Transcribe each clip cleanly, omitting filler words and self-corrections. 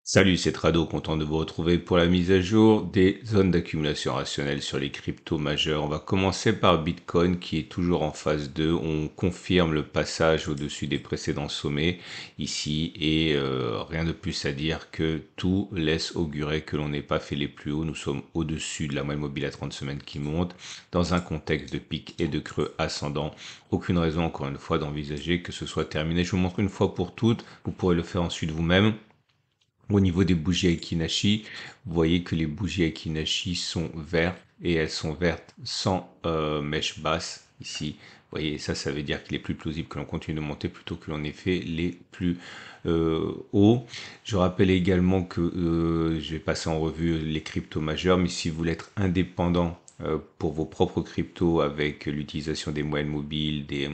Salut, c'est Trado, content de vous retrouver pour la mise à jour des zones d'accumulation rationnelle sur les cryptos majeurs. On va commencer par Bitcoin qui est toujours en phase 2. On confirme le passage au-dessus des précédents sommets ici et rien de plus à dire que tout laisse augurer que l'on n'ait pas fait les plus hauts. Nous sommes au-dessus de la moyenne mobile à 30 semaines qui monte dans un contexte de pic et de creux ascendant. Aucune raison encore une fois d'envisager que ce soit terminé. Je vous montre une fois pour toutes. Vous pourrez le faire ensuite vous-même. Au niveau des bougies Aiki-Nashi, vous voyez que les bougies Aiki-Nashi sont vertes et elles sont vertes sans mèche basse ici. Vous voyez, ça veut dire qu'il est plus plausible que l'on continue de monter plutôt que l'on ait fait les plus hauts. Je rappelle également que je vais passer en revue les cryptos majeurs, mais si vous voulez être indépendant pour vos propres cryptos avec l'utilisation des moyennes mobiles, des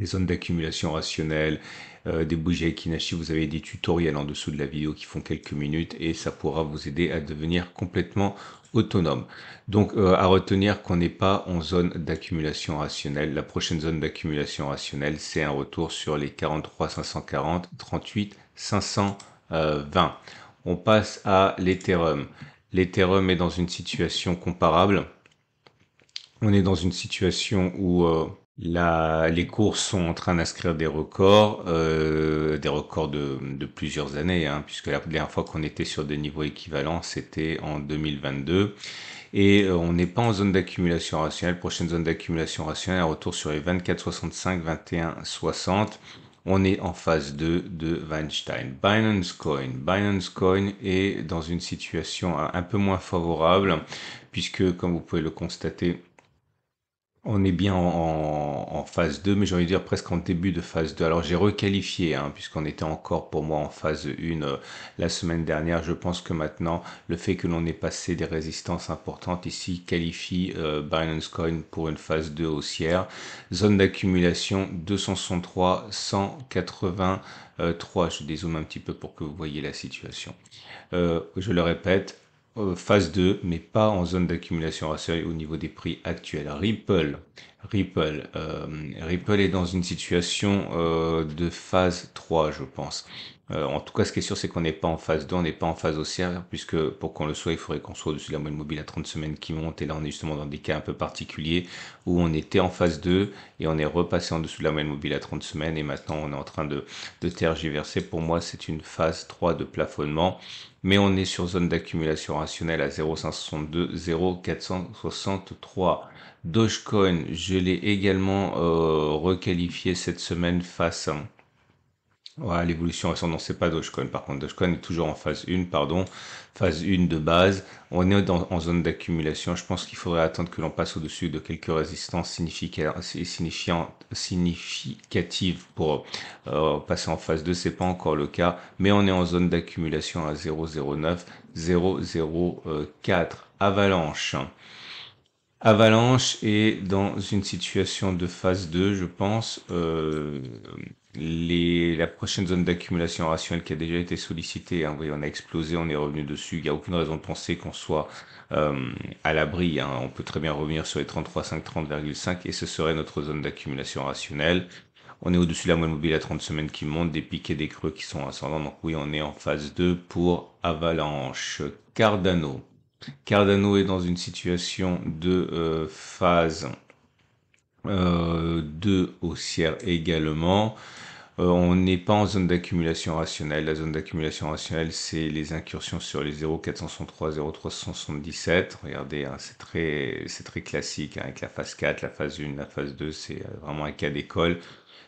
zones d'accumulation rationnelle, des bougies Akinashi, vous avez des tutoriels en dessous de la vidéo qui font quelques minutes et ça pourra vous aider à devenir complètement autonome. Donc à retenir qu'on n'est pas en zone d'accumulation rationnelle. La prochaine zone d'accumulation rationnelle, c'est un retour sur les 43 540, 38 520. On passe à l'Ethereum. L'Ethereum est dans une situation comparable. On est dans une situation où les courses sont en train d'inscrire des records de plusieurs années, hein, puisque la dernière fois qu'on était sur des niveaux équivalents, c'était en 2022. Et on n'est pas en zone d'accumulation rationnelle. Prochaine zone d'accumulation rationnelle, un retour sur les 24,65, 21,60. On est en phase 2 de Weinstein. Binance Coin est dans une situation un peu moins favorable, puisque comme vous pouvez le constater, on est bien en phase 2, mais j'ai envie de dire presque en début de phase 2. Alors j'ai requalifié, hein, puisqu'on était encore pour moi en phase 1 la semaine dernière. Je pense que maintenant, le fait que l'on ait passé des résistances importantes ici qualifie Binance Coin pour une phase 2 haussière. Zone d'accumulation 263, 183. Je dézoome un petit peu pour que vous voyez la situation. Je le répète, phase 2, mais pas en zone d'accumulation rationnelle au niveau des prix actuels. Ripple est dans une situation de phase 3, je pense. En tout cas, ce qui est sûr, c'est qu'on n'est pas en phase 2, on n'est pas en phase haussière, puisque pour qu'on le soit, il faudrait qu'on soit au-dessus de la moyenne mobile à 30 semaines qui monte, et là, on est justement dans des cas un peu particuliers, où on était en phase 2, et on est repassé en dessous de la moyenne mobile à 30 semaines, et maintenant, on est en train de tergiverser. Pour moi, c'est une phase 3 de plafonnement, mais on est sur zone d'accumulation rationnelle à 0,562, 0,463. Dogecoin, je l'ai également requalifié cette semaine face à l'évolution récente. Non, c'est pas Dogecoin. Par contre, Dogecoin est toujours en phase 1, pardon, phase 1 de base. On est en zone d'accumulation. Je pense qu'il faudrait attendre que l'on passe au-dessus de quelques résistances significatives pour passer en phase 2. C'est pas encore le cas, mais on est en zone d'accumulation à 0,09, 0,04. Avalanche. Avalanche est dans une situation de phase 2, je pense. La prochaine zone d'accumulation rationnelle qui a déjà été sollicitée, hein, oui, on a explosé, on est revenu dessus. Il n'y a aucune raison de penser qu'on soit à l'abri, hein. On peut très bien revenir sur les 33,5, 30,5 et ce serait notre zone d'accumulation rationnelle. On est au-dessus de la moyenne mobile à 30 semaines qui monte, des pics et des creux qui sont ascendants. Donc oui, on est en phase 2 pour Avalanche. Cardano. Cardano est dans une situation de phase 2 haussière également. On n'est pas en zone d'accumulation rationnelle. La zone d'accumulation rationnelle, c'est les incursions sur les 0,463, 0,377. Regardez, hein, c'est très classique, hein, avec la phase 4, la phase 1, la phase 2, c'est vraiment un cas d'école.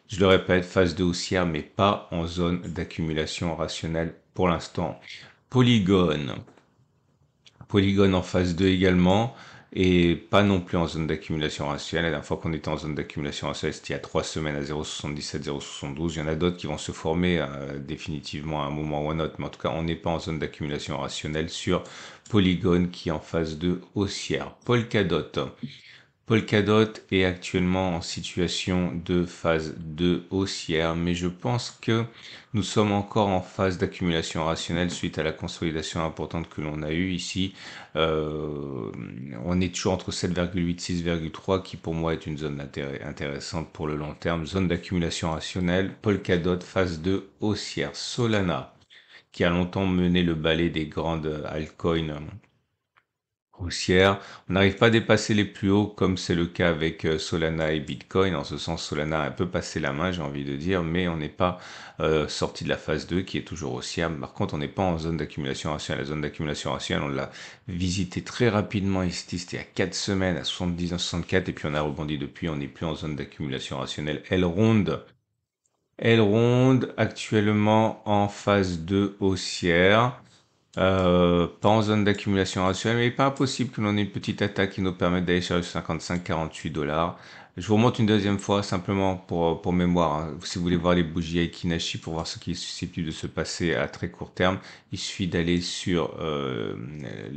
Je le répète, phase 2 haussière, mais pas en zone d'accumulation rationnelle pour l'instant. Polygone. Polygone en phase 2 également, et pas non plus en zone d'accumulation rationnelle. La dernière fois qu'on était en zone d'accumulation rationnelle, c'était il y a 3 semaines à 0,77, 0,72. Il y en a d'autres qui vont se former définitivement à un moment ou à un autre, mais en tout cas, on n'est pas en zone d'accumulation rationnelle sur Polygone qui est en phase 2 haussière. Polkadot. Polkadot est actuellement en situation de phase 2 haussière, mais je pense que nous sommes encore en phase d'accumulation rationnelle suite à la consolidation importante que l'on a eue ici. Euh, on est toujours entre 7,8 et 6,3 qui pour moi est une zone d'intérêt intéressante pour le long terme. Zone d'accumulation rationnelle, Polkadot phase 2 haussière. Solana. qui a longtemps mené le balai des grandes altcoins haussière. On n'arrive pas à dépasser les plus hauts comme c'est le cas avec Solana et Bitcoin. En ce sens, Solana a un peu passé la main, j'ai envie de dire, mais on n'est pas sorti de la phase 2 qui est toujours haussière. Par contre, on n'est pas en zone d'accumulation rationnelle. La zone d'accumulation rationnelle, on l'a visité très rapidement ici, c'était il y a 4 semaines à 79,64 et puis on a rebondi depuis, on n'est plus en zone d'accumulation rationnelle. Elle ronde actuellement en phase 2 haussière. Pas en zone d'accumulation rationnelle, mais pas impossible que l'on ait une petite attaque qui nous permette d'aller sur les 55-48 $. Je vous remonte une deuxième fois, simplement pour mémoire, hein. Si vous voulez voir les bougies Aiki-Nashi, pour voir ce qui est susceptible de se passer à très court terme, il suffit d'aller sur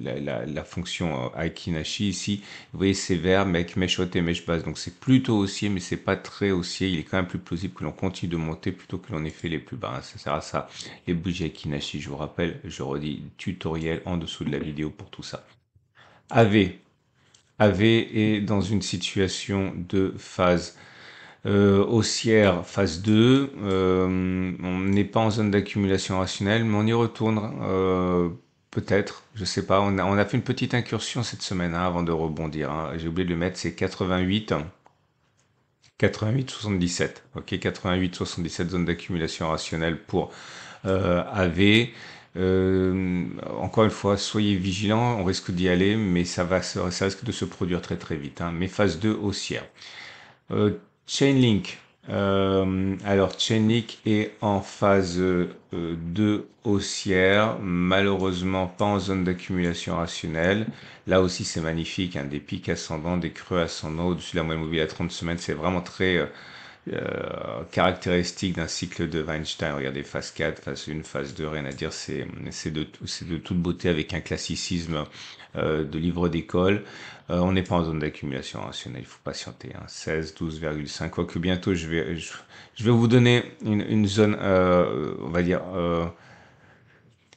la fonction Aiki-Nashi ici. Vous voyez, c'est vert, mais avec mèche haute et mèche basse. Donc c'est plutôt haussier, mais c'est pas très haussier. Il est quand même plus plausible que l'on continue de monter plutôt que l'on ait fait les plus bas, hein. Ça sert à ça. Les bougies Aiki-Nashi, je vous rappelle, je redis, tutoriel en dessous de la vidéo pour tout ça. AV. AV est dans une situation de phase haussière, phase 2. On n'est pas en zone d'accumulation rationnelle, mais on y retourne. Peut-être, je sais pas. On a fait une petite incursion cette semaine, hein, avant de rebondir, hein. J'ai oublié de le mettre, c'est 88. 88,77. Ok, 88,77 zone d'accumulation rationnelle pour AV. Encore une fois, soyez vigilants, on risque d'y aller, mais ça risque de se produire très très vite, hein. Mais phase 2 haussière. Chainlink. Alors Chainlink est en phase 2 haussière, malheureusement pas en zone d'accumulation rationnelle. Là aussi c'est magnifique, hein, des pics ascendants, des creux ascendants au-dessus de la moyenne mobile à 30 semaines, c'est vraiment très caractéristique d'un cycle de Weinstein. Regardez, phase 4, phase 1, phase 2, rien à dire, c'est de toute beauté avec un classicisme de livre d'école. On n'est pas en zone d'accumulation rationnelle, il faut patienter, hein. 16, 12,5, quoique bientôt je vais vous donner une zone, on va dire,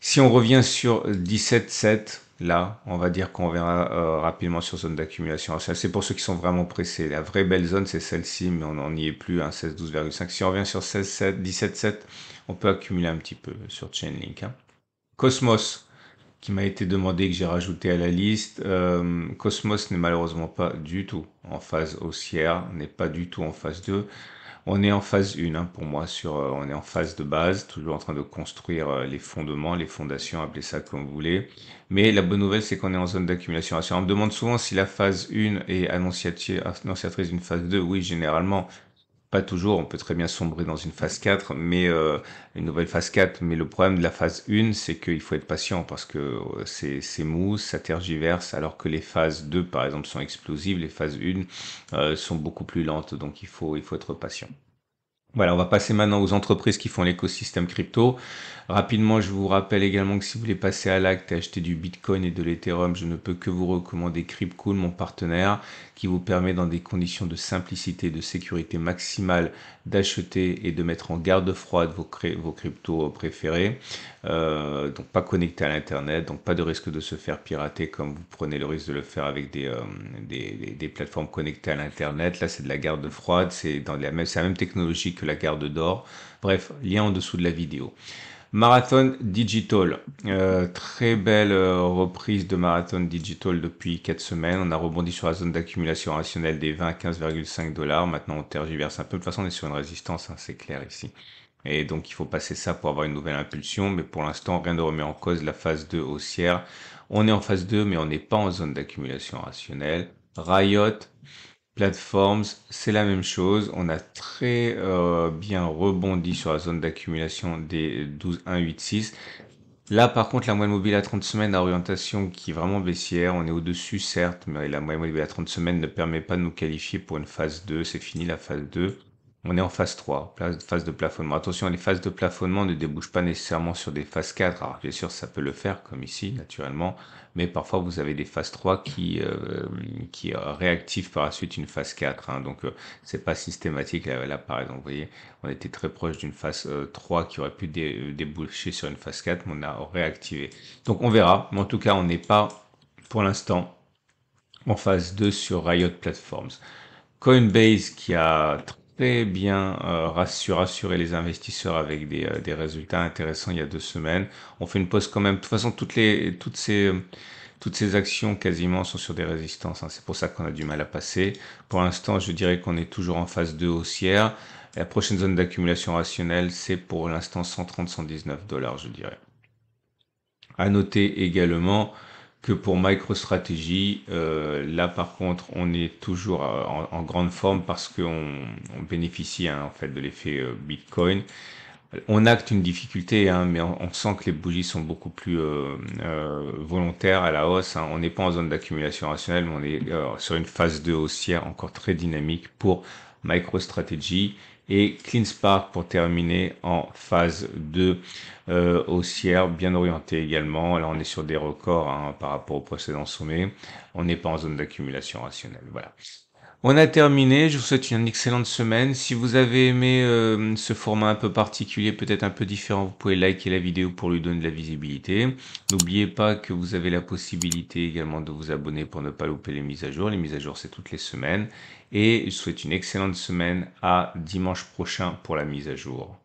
si on revient sur 17,7, là, on va dire qu'on verra rapidement sur zone d'accumulation rationnelle. C'est pour ceux qui sont vraiment pressés. La vraie belle zone, c'est celle-ci, mais on n'y est plus, hein, 16, 12,5. Si on revient sur 16,7, 17,7, on peut accumuler un petit peu sur Chainlink, hein. Cosmos, qui m'a été demandé, que j'ai rajouté à la liste. Cosmos n'est malheureusement pas du tout en phase haussière, n'est pas du tout en phase 2. On est en phase 1, hein, pour moi, on est en phase de base, toujours en train de construire les fondements, les fondations, appelez ça comme vous voulez. Mais la bonne nouvelle, c'est qu'on est en zone d'accumulation. On me demande souvent si la phase 1 est annonciatrice d'une phase 2. Oui, généralement, pas toujours. On peut très bien sombrer dans une phase 4, mais une nouvelle phase 4. Mais le problème de la phase 1, c'est qu'il faut être patient parce que c'est mou, ça tergiverse, alors que les phases 2, par exemple, sont explosives. Les phases 1 sont beaucoup plus lentes, donc il faut être patient. Voilà, on va passer maintenant aux entreprises qui font l'écosystème crypto. Rapidement, je vous rappelle également que si vous voulez passer à l'acte et acheter du Bitcoin et de l'Ethereum, je ne peux que vous recommander Cryptcool, mon partenaire, qui vous permet dans des conditions de simplicité et de sécurité maximale d'acheter et de mettre en garde froide vos cryptos préférés. Donc pas connecté à l'internet, donc pas de risque de se faire pirater comme vous prenez le risque de le faire avec des plateformes connectées à l'internet. Là c'est de la garde froide, c'est la même technologie que la garde d'or. Bref, lien en dessous de la vidéo. Marathon Digital, très belle reprise de Marathon Digital depuis 4 semaines. On a rebondi sur la zone d'accumulation rationnelle des 20 à 15,5 $. Maintenant on tergiverse un peu. De toute façon on est sur une résistance, hein, c'est clair ici. Et donc il faut passer ça pour avoir une nouvelle impulsion. Mais pour l'instant rien ne remet en cause la phase 2 haussière. On est en phase 2 mais on n'est pas en zone d'accumulation rationnelle. Riot Platforms, c'est la même chose. On a très bien rebondi sur la zone d'accumulation des 12,186. Là, par contre, la moyenne mobile à 30 semaines à orientation qui est vraiment baissière. On est au-dessus, certes, mais la moyenne mobile à 30 semaines ne permet pas de nous qualifier pour une phase 2. C'est fini la phase 2. On est en phase 3, phase de plafonnement. Attention, les phases de plafonnement ne débouchent pas nécessairement sur des phases 4. Alors, bien sûr, ça peut le faire, comme ici, naturellement. Mais parfois, vous avez des phases 3 qui réactivent par la suite une phase 4, hein. Donc, c'est pas systématique. Là, par exemple, vous voyez, on était très proche d'une phase 3 qui aurait pu déboucher sur une phase 4, mais on a réactivé. Donc, on verra. Mais en tout cas, on n'est pas, pour l'instant, en phase 2 sur Riot Platforms. Coinbase qui a très bien rassuré les investisseurs avec des résultats intéressants il y a 2 semaines. On fait une pause quand même. De toute façon, toutes ces actions quasiment sont sur des résistances, hein. C'est pour ça qu'on a du mal à passer. Pour l'instant, je dirais qu'on est toujours en phase 2 haussière. La prochaine zone d'accumulation rationnelle, c'est pour l'instant 130-119 $, je dirais. À noter également que pour MicroStrategy, là par contre, on est toujours en grande forme parce qu'on bénéficie, hein, en fait de l'effet Bitcoin. On acte une difficulté, hein, mais on sent que les bougies sont beaucoup plus volontaires à la hausse, hein. On n'est pas en zone d'accumulation rationnelle, mais on est sur une phase 2 haussière encore très dynamique pour MicroStrategy et CleanSpark pour terminer en phase 2 haussière, bien orientée également. Là, on est sur des records, hein, par rapport au précédent sommet. On n'est pas en zone d'accumulation rationnelle. Voilà. On a terminé, je vous souhaite une excellente semaine. Si vous avez aimé ce format un peu particulier, peut-être un peu différent, vous pouvez liker la vidéo pour lui donner de la visibilité. N'oubliez pas que vous avez la possibilité également de vous abonner pour ne pas louper les mises à jour. Les mises à jour, c'est toutes les semaines. Et je vous souhaite une excellente semaine à dimanche prochain pour la mise à jour.